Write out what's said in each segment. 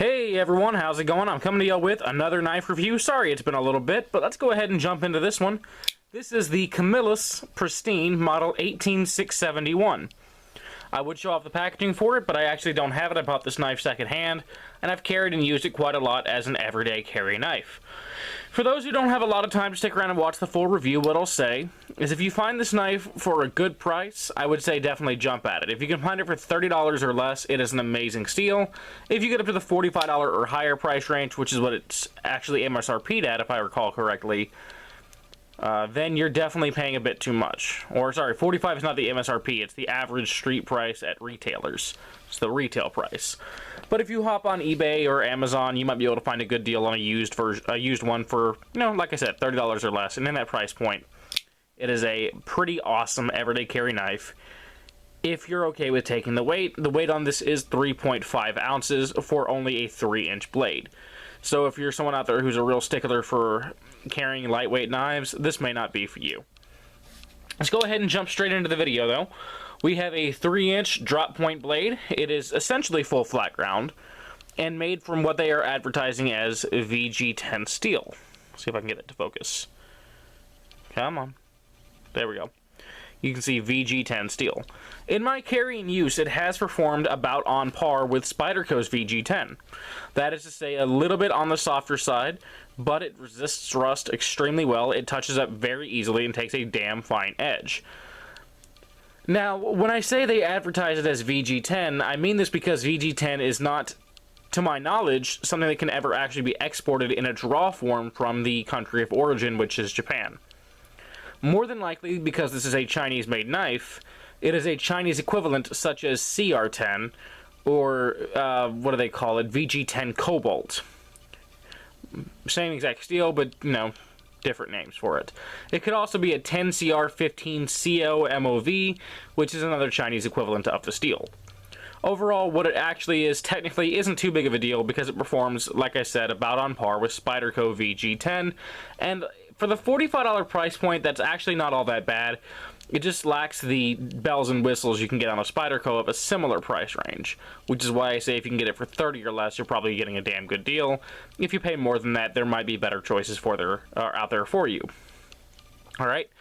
Hey everyone, how's it going? I'm coming to you with another knife review. Sorry it's been a little bit, but let's go ahead and jump into this one. This is the Camillus Pristine Model 18671. I would show off the packaging for it, but I actually don't have it. I bought this knife secondhand, and I've carried and used it quite a lot as an everyday carry knife. For those who don't have a lot of time to stick around and watch the full review, what I'll say is if you find this knife for a good price, I would say definitely jump at it. If you can find it for $30 or less, it is an amazing steal. If you get up to the $45 or higher price range, which is what it's actually MSRP'd at, if I recall correctly, then you're definitely paying a bit too much. Or, sorry, $45 is not the MSRP, it's the average street price at retailers. It's the retail price. But if you hop on eBay or Amazon, you might be able to find a good deal on a used one for, like I said, $30 or less. And in that price point, it is a pretty awesome everyday carry knife. If you're okay with taking the weight on this is 3.5 ounces for only a 3-inch blade. So if you're someone out there who's a real stickler for carrying lightweight knives, this may not be for you. Let's go ahead and jump straight into the video though. We have a 3-inch drop point blade. It is essentially full flat ground and made from what they are advertising as VG-10 steel. Let's see if I can get it to focus. Come on. There we go. You can see VG-10 steel. In my carry and use, it has performed about on par with Spyderco's VG-10. That is to say, a little bit on the softer side, but it resists rust extremely well. It touches up very easily and takes a damn fine edge. Now, when I say they advertise it as VG-10, I mean this because VG-10 is not, to my knowledge, something that can ever actually be exported in a draw form from the country of origin, which is Japan. More than likely, because this is a Chinese-made knife, it is a Chinese equivalent such as CR10, or, what do they call it, VG-10 Cobalt. Same exact steel, but, different names for it. It could also be a 10CR15 CO MOV, which is another Chinese equivalent of the steel. Overall, what it actually is technically isn't too big of a deal because it performs, like I said, about on par with Spyderco VG-10, and for the $45 price point, that's actually not all that bad. It just lacks the bells and whistles you can get on a Spyderco of a similar price range, which is why I say if you can get it for $30 or less, you're probably getting a damn good deal. If you pay more than that, there might be better choices out there for you. Alright.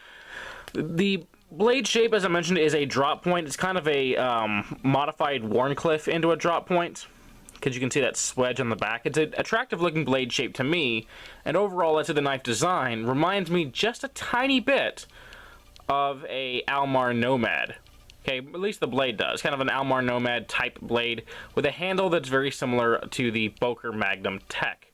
The blade shape, as I mentioned, is a drop point. It's kind of a modified Warncliffe into a drop point, because you can see that swedge on the back. It's an attractive looking blade shape to me, and overall as to the knife design, reminds me just a tiny bit of a Almar Nomad. Okay, at least the blade does. Kind of an Almar Nomad type blade with a handle that's very similar to the Boker Magnum Tech.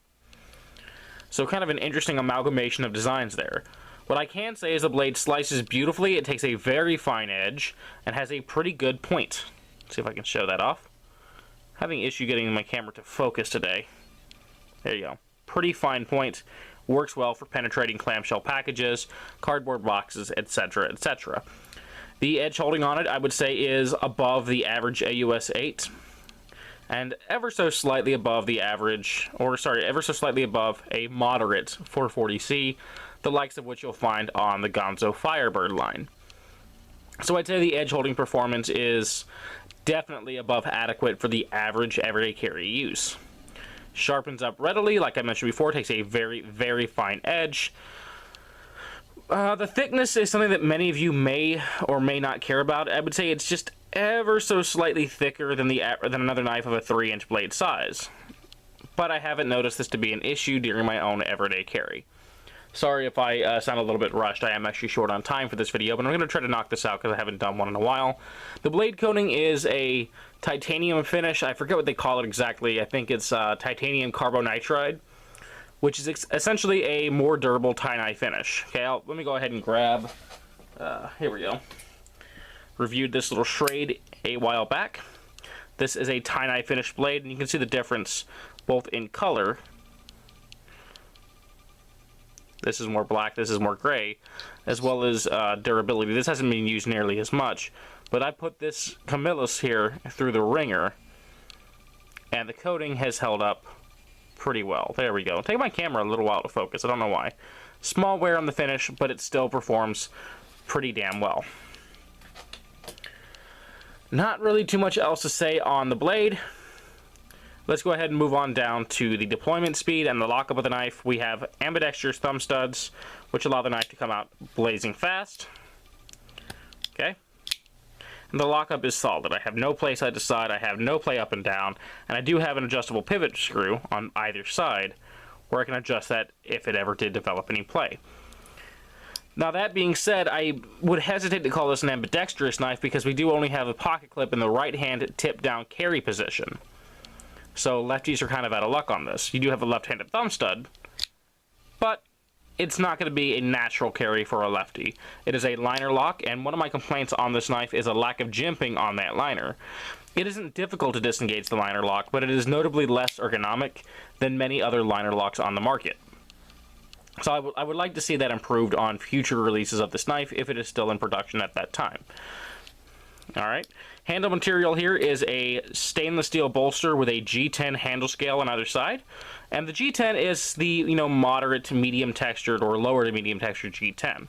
So kind of an interesting amalgamation of designs there. What I can say is the blade slices beautifully, it takes a very fine edge, and has a pretty good point. Let's see if I can show that off. Having issue getting my camera to focus today. There you go. Pretty fine point. Works well for penetrating clamshell packages, cardboard boxes, etc., etc. The edge holding on it, I would say, is above the average AUS 8. And ever so slightly above the average, ever so slightly above a moderate 440C, the likes of which you'll find on the Gonzo Firebird line. So I'd say the edge holding performance is definitely above adequate for the average everyday carry use. Sharpens up readily, like I mentioned before, takes a very, very fine edge. The thickness is something that many of you may or may not care about. I would say it's just ever so slightly thicker than another knife of a 3-inch blade size. But I haven't noticed this to be an issue during my own everyday carry. Sorry if I sound a little bit rushed. I am actually short on time for this video, but I'm going to try to knock this out because I haven't done one in a while. The blade coating is a titanium finish. I forget what they call it exactly. I think it's titanium carbonitride, which is essentially a more durable tie-knife finish. Okay, let me go ahead and grab... here we go. Reviewed this little Schrade a while back. This is a tie-knife finish blade, and you can see the difference both in color. This is more black, this is more gray, as well as durability. This hasn't been used nearly as much, but I put this Camillus here through the ringer, and the coating has held up pretty well. There we go. Take my camera a little while to focus, I don't know why. Small wear on the finish, but it still performs pretty damn well. Not really too much else to say on the blade. Let's go ahead and move on down to the deployment speed and the lockup of the knife. We have ambidextrous thumb studs, which allow the knife to come out blazing fast. Okay. And the lockup is solid. I have no play side to side, I have no play up and down, and I do have an adjustable pivot screw on either side, where I can adjust that if it ever did develop any play. Now that being said, I would hesitate to call this an ambidextrous knife because we do only have a pocket clip in the right hand tip down carry position. So lefties are kind of out of luck on this. You do have a left-handed thumb stud, but it's not going to be a natural carry for a lefty. It is a liner lock, and one of my complaints on this knife is a lack of jimping on that liner. It isn't difficult to disengage the liner lock, but it is notably less ergonomic than many other liner locks on the market. So I would like to see that improved on future releases of this knife if it is still in production at that time. Alright, handle material here is a stainless steel bolster with a G-10 handle scale on either side. And the G-10 is the, moderate to medium textured or lower to medium textured G-10.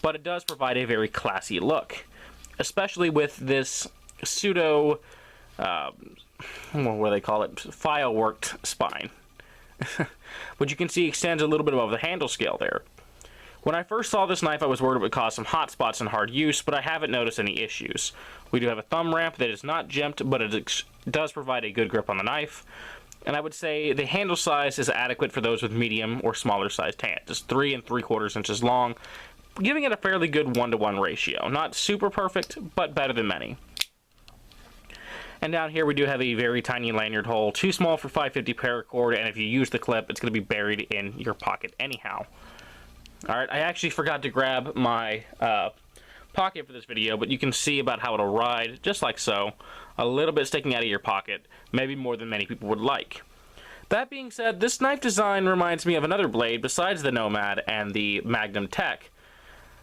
But it does provide a very classy look. Especially with this pseudo, what do they call it, file worked spine. But you can see extends a little bit above the handle scale there. When I first saw this knife, I was worried it would cause some hot spots in hard use, but I haven't noticed any issues. We do have a thumb ramp that is not jimped, but it does provide a good grip on the knife. And I would say the handle size is adequate for those with medium or smaller sized hands. It's 3 3/4 inches long, giving it a fairly good 1-to-1 ratio. Not super perfect, but better than many. And down here we do have a very tiny lanyard hole, too small for 550 paracord, and if you use the clip, it's going to be buried in your pocket anyhow. Alright, I actually forgot to grab my pocket for this video, but you can see about how it'll ride, just like so. A little bit sticking out of your pocket, maybe more than many people would like. That being said, this knife design reminds me of another blade besides the Nomad and the Magnum Tech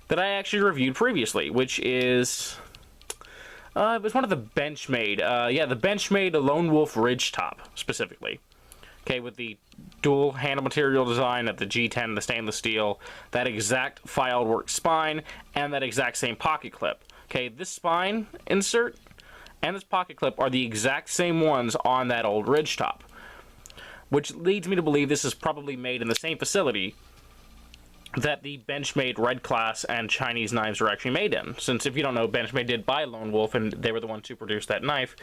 that I actually reviewed previously, which is... it was one of the Benchmade, the Benchmade Lone Wolf Ridge Top, specifically. Okay, with the dual handle material design of the G10, the stainless steel, that exact filed work spine, and that exact same pocket clip. Okay, this spine insert and this pocket clip are the exact same ones on that old Ridge Top. Which leads me to believe this is probably made in the same facility that the Benchmade Red Class and Chinese knives are actually made in. Since if you don't know, Benchmade did buy Lone Wolf and they were the ones who produced that knife.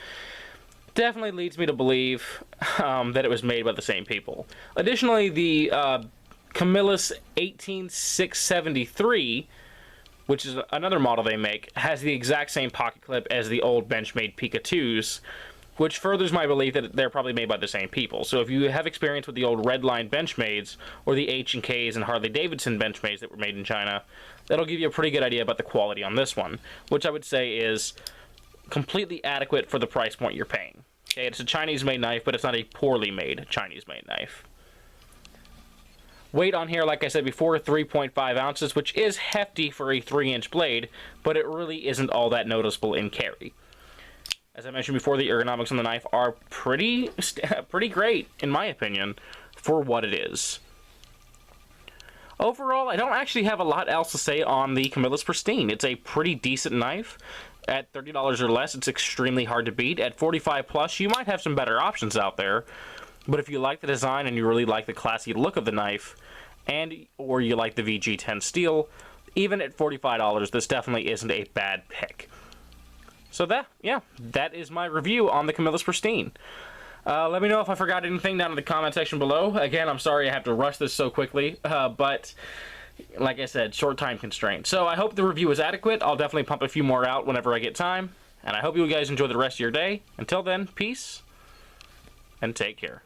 Definitely leads me to believe that it was made by the same people. Additionally, the Camillus 18673, which is another model they make, has the exact same pocket clip as the old Benchmade Pika 2s, which furthers my belief that they're probably made by the same people. So if you have experience with the old Redline Benchmades, or the H&Ks and Harley-Davidson Benchmades that were made in China, that'll give you a pretty good idea about the quality on this one, which I would say is completely adequate for the price point you're paying. Okay, it's a Chinese-made knife, but it's not a poorly made Chinese-made knife. Weight on here, like I said before, 3.5 ounces, which is hefty for a 3-inch blade, but it really isn't all that noticeable in carry. As I mentioned before, the ergonomics on the knife are pretty great, in my opinion, for what it is. Overall, I don't actually have a lot else to say on the Camillus Pristine. It's a pretty decent knife. At $30 or less, it's extremely hard to beat. At $45 plus, you might have some better options out there. But if you like the design and you really like the classy look of the knife, or you like the VG-10 steel, even at $45, this definitely isn't a bad pick. So that is my review on the Camillus Pristine. Let me know if I forgot anything down in the comment section below. Again, I'm sorry I have to rush this so quickly, but like I said, short time constraint. So I hope the review is adequate. I'll definitely pump a few more out whenever I get time. And I hope you guys enjoy the rest of your day. Until then, peace, and take care.